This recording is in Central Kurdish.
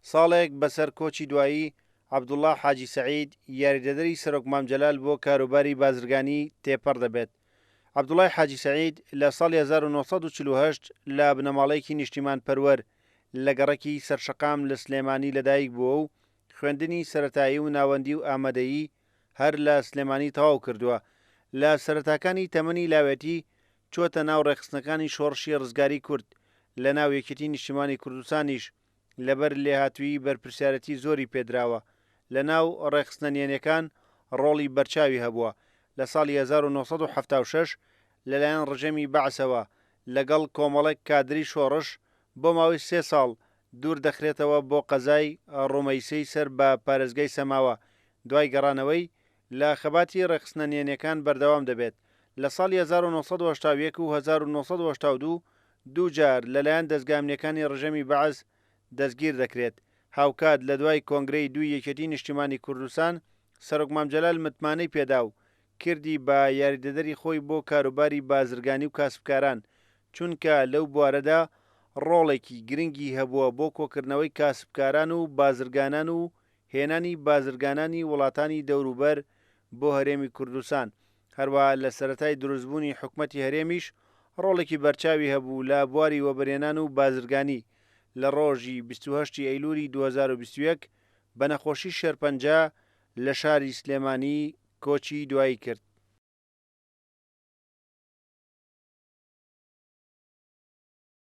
ساڵێک بەسەر کۆچی دوایی عەبدوڵڵا حاجی سەعید یاریدەدەری سەرۆک مامجەلال بۆ کاروباری بازرگانی تێپەڕ دەبێت. عەبدوڵڵای حاجی سەعید لە ساڵی 1948 لە بنەماڵەیەکی نیشتیمان پەروەر لە گەڕەکی سەرشەقام لە سلێمانی لەدایک بووە و خوێندنی سەرەتایی و ناوەندی و ئامادەیی هەر لە سلێمانی تەواو کردووە. لە سەرەتاکانی تەمەنی لاوێتی چۆتە ناو ڕێخستنەکانی شۆڕشی ڕزگاری کورد لە ناو یەکێتی نیشتیمانی کوردستانیش لەبەر لێهاتووی بەرپرسیارەتی زۆری پێدراوە. لە ناو ڕێخستنە نێنەکان ڕۆڵی بەرچاوی هەبووە. لە ساڵی 1976 لەلایەن ڕژەمی بەعسەوە لەگەڵ کۆمەڵێک کادری شۆڕش بۆ ماوەی 3 ساڵ دوور دەخرێتەوە بۆ قەزای ڕۆمەیسەی سەر بە پارێزگای سەماوە. دوای گەڕانەوەی لە خەباتی ڕێخستنە نێنەکان بەردەوام دەبێت. لە ساڵی 1970 و 1970 دوو جار لەلایەن دەستگامنیەکانی ڕژەمی بەعس دەستگیر دەکرێت. هاوکات لە دوای کۆنگرەی دوو یەکێتی نیشتیمانی کوردستان سەرۆک مامجەلال متمانەی پێدا و کردی بە یاریدەدەری خۆی بۆ کاروباری بازرگانی و کاسبکاران، چونکە لەو بوارەدا ڕۆڵێکی گرنگی هەبووە بۆ کۆکردنەوەی کاسبکاران و بازرگانان و هێنانی بازرگانانی وڵاتانی دەوروبەر بۆ هەرێمی کوردستان. هەروەها لە سەرەتای دروستبوونی حکومەتی هەرێمیش ڕۆڵێکی بەرچاوی هەبوو لە بواری وەبەرهێنان و بازرگانی. لە ڕۆژی 28 ئەیلولی 2021 بە نەخۆشی شێرپەنجە لە شاری سلێمانی کۆچی دوایی کرد.